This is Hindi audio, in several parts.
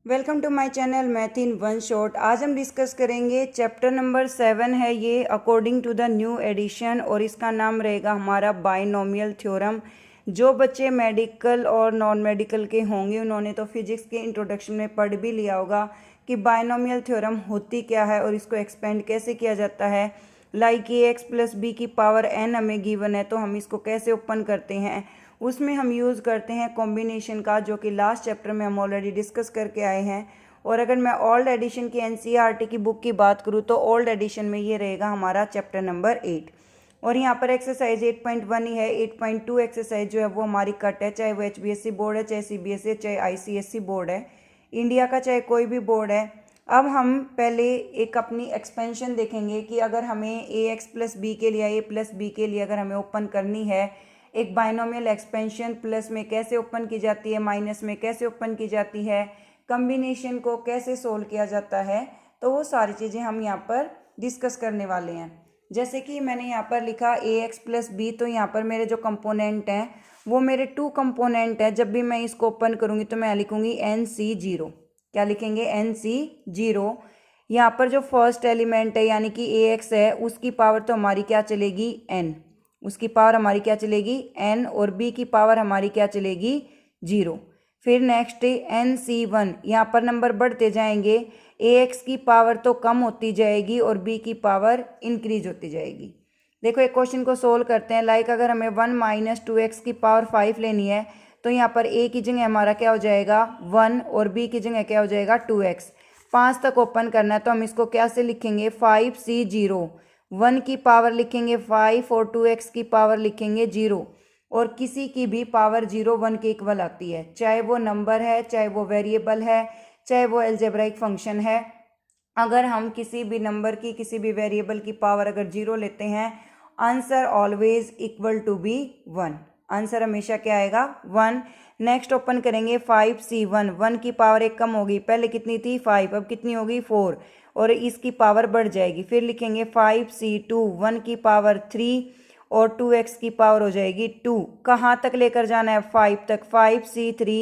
Welcome to my channel math in one shot. आज हम डिस्कस करेंगे चैप्टर नंबर 7 है ये according to the new edition और इसका नाम रहेगा हमारा बाइनोमियल थ्योरम। जो बच्चे मेडिकल और नॉन मेडिकल के होंगे उन्होंने तो फिजिक्स के इंट्रोडक्शन में पढ़ भी लिया होगा कि बाइनोमियल थ्योरम होती क्या है और इसको एक्सपेंड कैसे किया जाता है। Like A X plus B की पावर एन हमें गिवन है तो हम इसको कैसे ओपन करते हैं, उसमें हम यूज़ करते हैं कॉम्बिनेशन का, जो कि लास्ट चैप्टर में हम ऑलरेडी डिस्कस करके आए हैं। और अगर मैं ओल्ड एडिशन की एनसीईआरटी की बुक की बात करूँ तो ओल्ड एडिशन में ये रहेगा हमारा चैप्टर नंबर 8। और यहाँ पर एक्सरसाइज 8.1 ही है। 8.2 एक्सरसाइज जो है वो हमारी कट है, चाहे वो HBSC बोर्ड है, चाहे CBSE, चाहे ICSE बोर्ड है, इंडिया का चाहे कोई भी बोर्ड है। अब हम पहले एक अपनी एक्सपेंशन देखेंगे कि अगर हमें AX प्लस बी के लिए, A प्लस बी के लिए अगर हमें ओपन करनी है, एक बाइनोमियल एक्सपेंशन प्लस में कैसे ओपन की जाती है, माइनस में कैसे ओपन की जाती है, कम्बिनेशन को कैसे सोल्व किया जाता है, तो वो सारी चीज़ें हम यहाँ पर डिस्कस करने वाले हैं। जैसे कि मैंने यहाँ पर लिखा AX प्लस बी, तो यहाँ पर मेरे जो कंपोनेंट हैं वो मेरे 2 कंपोनेंट हैं। जब भी मैं इसको ओपन करूँगी तो मैं लिखूँगी NC0। क्या लिखेंगे? NC0। यहाँ पर जो फर्स्ट एलिमेंट है यानी कि AX है उसकी पावर तो हमारी क्या चलेगी? N। उसकी पावर हमारी क्या चलेगी? N। और B की पावर हमारी क्या चलेगी? 0। फिर नेक्स्ट NC1, यहाँ पर नंबर बढ़ते जाएंगे, AX की पावर तो कम होती जाएगी और B की पावर इंक्रीज होती जाएगी। देखो एक क्वेश्चन को सोल्व करते हैं। लाइक अगर हमें 1 माइनस 2x की पावर 5 लेनी है तो यहाँ पर A की जगह हमारा क्या हो जाएगा? 1 और B की जगह क्या हो जाएगा? 2x। 5 तक ओपन करना है तो हम इसको कैसे लिखेंगे? 5C0। 1 की पावर लिखेंगे 5 और 2x की पावर लिखेंगे 0। और किसी की भी पावर 0 1 के इक्वल आती है, चाहे वो नंबर है, चाहे वो वेरिएबल है, चाहे वो अलजेब्राइक फंक्शन है। अगर हम किसी भी नंबर की, किसी भी वेरिएबल की पावर अगर 0 लेते हैं, answer always equal to be 1। Answer हमेशा क्या आएगा? 1। नेक्स्ट ओपन करेंगे 5C1। 1 की पावर एक कम होगी, पहले कितनी थी? 5, अब कितनी होगी? 4, और इसकी पावर बढ़ जाएगी। फिर लिखेंगे 5C2। 1 की पावर 3 और 2x की पावर हो जाएगी 2। कहाँ तक लेकर जाना है? 5 तक। 5C3।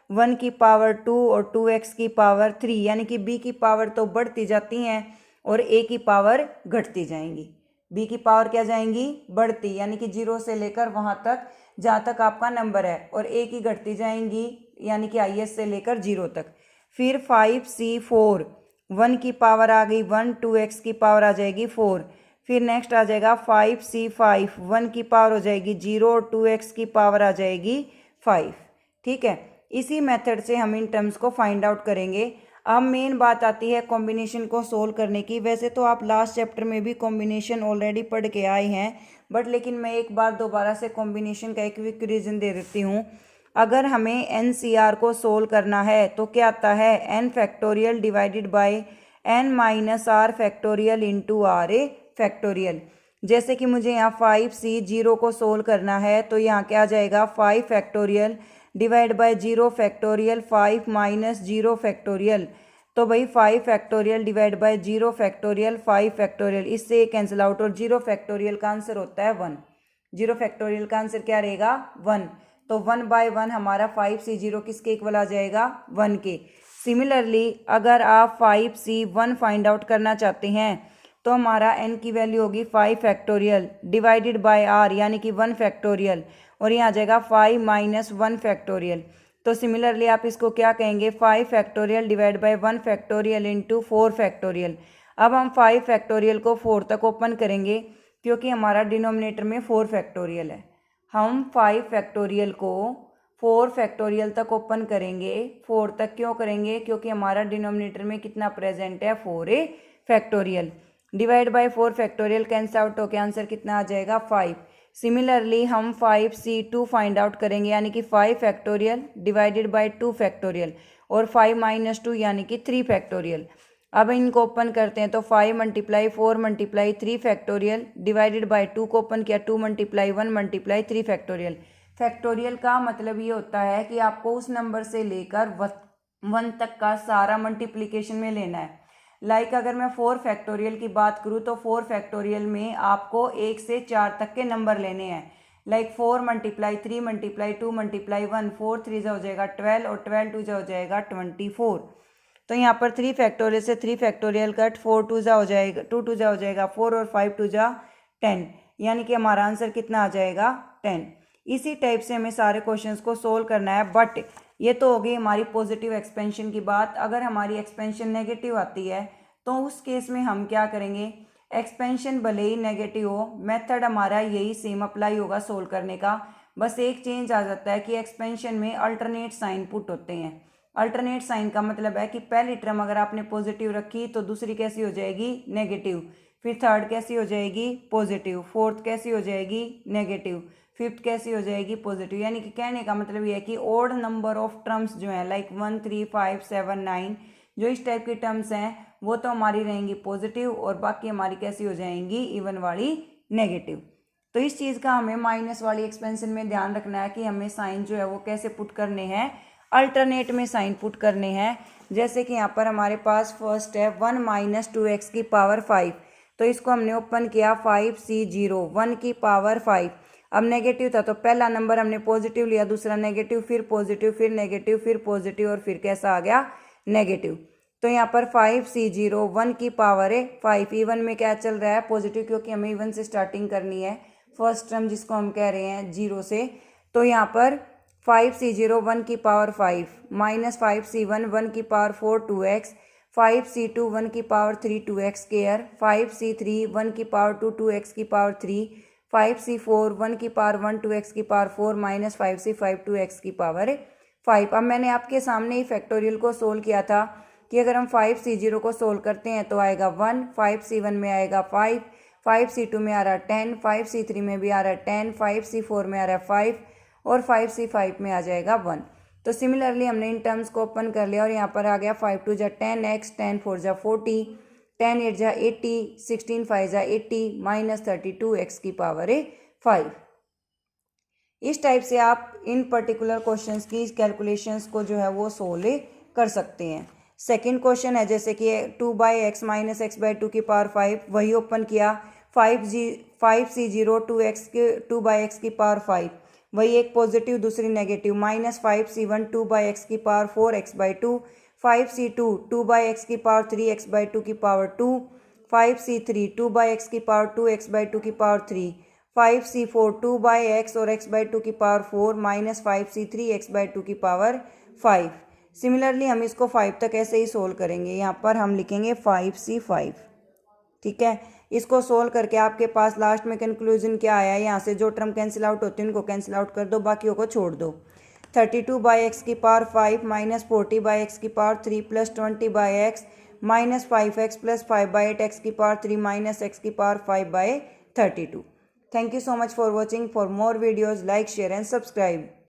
1 की पावर 2 और 2x की पावर 3, यानी कि B की पावर तो बढ़ती जाती हैं और A की पावर घटती जाएंगी। B की पावर क्या जाएंगी? बढ़ती, यानी कि 0 से लेकर वहाँ तक जहाँ तक आपका नंबर है, और A की घटती जाएंगी यानी कि IS से लेकर 0 तक। फिर 5C4। 1 की पावर आ गई 1, 2x की पावर आ जाएगी 4। फिर नेक्स्ट आ जाएगा 5C5। 1 की पावर हो जाएगी 0 और 2x की पावर आ जाएगी 5। ठीक है, इसी मेथड से हम इन टर्म्स को फाइंड आउट करेंगे। अब मेन बात आती है कॉम्बिनेशन को सोल्व करने की। वैसे तो आप लास्ट चैप्टर में भी कॉम्बिनेशन ऑलरेडी पढ़ के आए हैं, बट लेकिन मैं एक बार दोबारा से कॉम्बिनेशन का एक क्विक रीजन दे देती हूँ। अगर हमें NCR को सोल्व करना है तो क्या आता है? n factorial divided by n minus r factorial into r ए फैक्टोरियल। जैसे कि मुझे यहाँ 5C0 को सोल्व करना है तो यहाँ क्या आ जाएगा? 5 factorial divide by 0 factorial 5 minus 0 factorial. तो भाई 5 factorial divide by 0 factorial 5 factorial, इससे कैंसिल आउट, और 0 फैक्टोरियल का आंसर होता है 1। 0 फैक्टोरियल का आंसर क्या रहेगा? 1। तो 1/1 हमारा 5C0 किसके इक्वल आ जाएगा? 1 के। सिमिलरली अगर आप 5C1 फाइंड आउट करना चाहते हैं तो हमारा n की वैल्यू होगी 5 फैक्टोरियल डिवाइडेड बाय r यानी कि 1 फैक्टोरियल, और यहाँ आ जाएगा 5 माइनस 1 फैक्टोरियल। तो सिमिलरली आप इसको क्या कहेंगे? 5 factorial divide by 1 factorial into 4 factorial. अब हम 5 फैक्टोरियल को 4 तक ओपन करेंगे क्योंकि हमारा डिनोमिनेटर में 4 फैक्टोरियल है। हम 5 फैक्टोरियल को 4 फैक्टोरियल तक ओपन करेंगे। 4 तक क्यों करेंगे? क्योंकि हमारा डिनोमिनेटर में कितना प्रेजेंट है? 4a factorial. Divide by 4 factorial cancel out होकर आंसर कितना आ जाएगा? 5। सिमिलरली हम 5C2 फाइंड आउट करेंगे यानी कि 5 फैक्टोरियल डिवाइडेड बाय 2 फैक्टोरियल और 5 माइनस 2 यानी कि 3 फैक्टोरियल। अब इनको ओपन करते हैं तो 5 multiply 4 multiply 3 factorial divided bye 2 को ओपन किया 2 मल्टीप्लाई 1 मल्टीप्लाई 3 फैक्टोरियल। फैक्टोरियल का मतलब ये होता है कि आपको उस नंबर से लेकर 1 तक का सारा मल्टीप्लिकेशन में लेना है। लाइक अगर मैं 4 फैक्टोरियल की बात करूँ तो 4 फैक्टोरियल में आपको 1 से 4 तक के नंबर लेने हैं। लाइक 4 मल्टीप्लाई 3 मल्टीप्लाई 2 मल्टीप्लाई 1, 4 3 हो जाएगा 12 और 12 2 हो जाएगा 24। तो यहाँ पर 3 फैक्टोरियल से 3 फैक्टोरियल कट, 4 टू जा हो जाएगा, 2 टू जा हो जाएगा 4 और 5 टू जा 10, यानी कि हमारा आंसर कितना आ जाएगा 10। इसी टाइप से हमें सारे क्वेश्चंस को सोल्व करना है। बट ये तो हो गई हमारी पॉजिटिव एक्सपेंशन की बात। अगर हमारी एक्सपेंशन नेगेटिव आती है तो उस केस में हम क्या करेंगे, एक्सपेंशन भले ही नेगेटिव हो, मेथड हमारा यही सेम अप्लाई होगा सोल्व करने का। बस एक चेंज आ जाता है कि एक्सपेंशन में अल्टरनेट साइन पुट होते हैं। अल्टरनेट साइन का मतलब है कि पहली टर्म अगर आपने पॉजिटिव रखी तो दूसरी कैसी हो जाएगी, नेगेटिव, फिर थर्ड कैसी हो जाएगी, पॉजिटिव, फोर्थ कैसी हो जाएगी, नेगेटिव, फिफ्थ कैसी हो जाएगी, पॉजिटिव। यानी कि कहने का मतलब ये है कि ओड नंबर ऑफ टर्म्स जो है लाइक 1, 3, 5, 7, 9 जो इस टाइप की टर्म्स हैं वो तो हमारी रहेंगी पॉजिटिव और बाकी हमारी कैसी हो जाएंगी, इवन वाली नेगेटिव। तो इस चीज़ का हमें माइनस वाली एक्सपेंशन में ध्यान रखना है कि हमें साइन जो है वो कैसे पुट करने हैं, अल्टरनेट में साइन पुट करने हैं। जैसे कि यहाँ पर हमारे पास फर्स्ट है 1 माइनस 2x की पावर 5, तो इसको हमने ओपन किया 5c0 1 की पावर 5। अब नेगेटिव था तो पहला नंबर हमने पॉजिटिव लिया, दूसरा नेगेटिव, फिर पॉजिटिव, फिर नेगेटिव, फिर पॉजिटिव और फिर कैसा आ गया, नेगेटिव। तो यहाँ पर 5c0 1 की पावर है 5। इवन में क्या चल रहा है, पॉजिटिव, क्योंकि हमें इवन से स्टार्टिंग करनी है, फर्स्ट टर्म जिसको हम कह रहे हैं 0 से। तो यहाँ पर 5c0 1 की पावर 5 माइनस 5c1 1 की पावर 4 2x, 5c2 1 की पावर 3 2x स्क्वायर, 5c3 1 की पावर 2 2x की पावर 3, 5c4 1 की पावर 1 2x की पावर 4 माइनस 5c5 2x की पावर 5। अब मैंने आपके सामने ही फैक्टोरियल को सोल्व किया था कि अगर हम 5c0 को सोल्व करते हैं तो आएगा 1, 5c1 में आएगा 5, 5c2 में आ रहा है 10, 5c3 में भी आ रहा है 10, 5c4 में आ रहा है 5 और 5c5 में आ जाएगा 1। तो सिमिलरली हमने इन टर्म्स को ओपन कर लिया और यहाँ पर आ गया 5 2 जा 10x, 10 4 जा 40, 10 8 जा 80, 16 5 जा 80 माइनस 32x की पावर 5। इस टाइप से आप इन पर्टिकुलर क्वेश्चंस की कैलकुलेशंस को जो है वो सोल्व कर सकते हैं। सेकंड क्वेश्चन है जैसे कि 2/x माइनस x बाई 2 की पावर 5, वही ओपन किया 5c0 2/x की पावर 5, वही एक पॉजिटिव दूसरी नेगेटिव, माइनस 5c1 2/x की power 4x by 2, 5c2 2/x की पावर 3x बाई 2 की पावर 2, 5c3 2/x की पावर 2x बाई 2 की पावर 3, 5c4 2/x और x बाई 2 की power 4 minus 5c3 x by 2 की पावर 5। सिमिलरली हम इसको 5 तक ऐसे ही सोल्व करेंगे। यहाँ पर हम लिखेंगे 5c5, ठीक है। इसको सोल्व करके आपके पास लास्ट में कंक्लूजन क्या आया, यहाँ से जो टर्म कैंसिल आउट होती है उनको कैंसिल आउट कर दो, बाकियों को छोड़ दो। 32/x की पावर 5 माइनस 40/x की power 3 plus 20/x minus 5x plus 5/8x की पावर 3 माइनस x की power 5/32। Thank you so much for watching. For more videos, like, share and subscribe.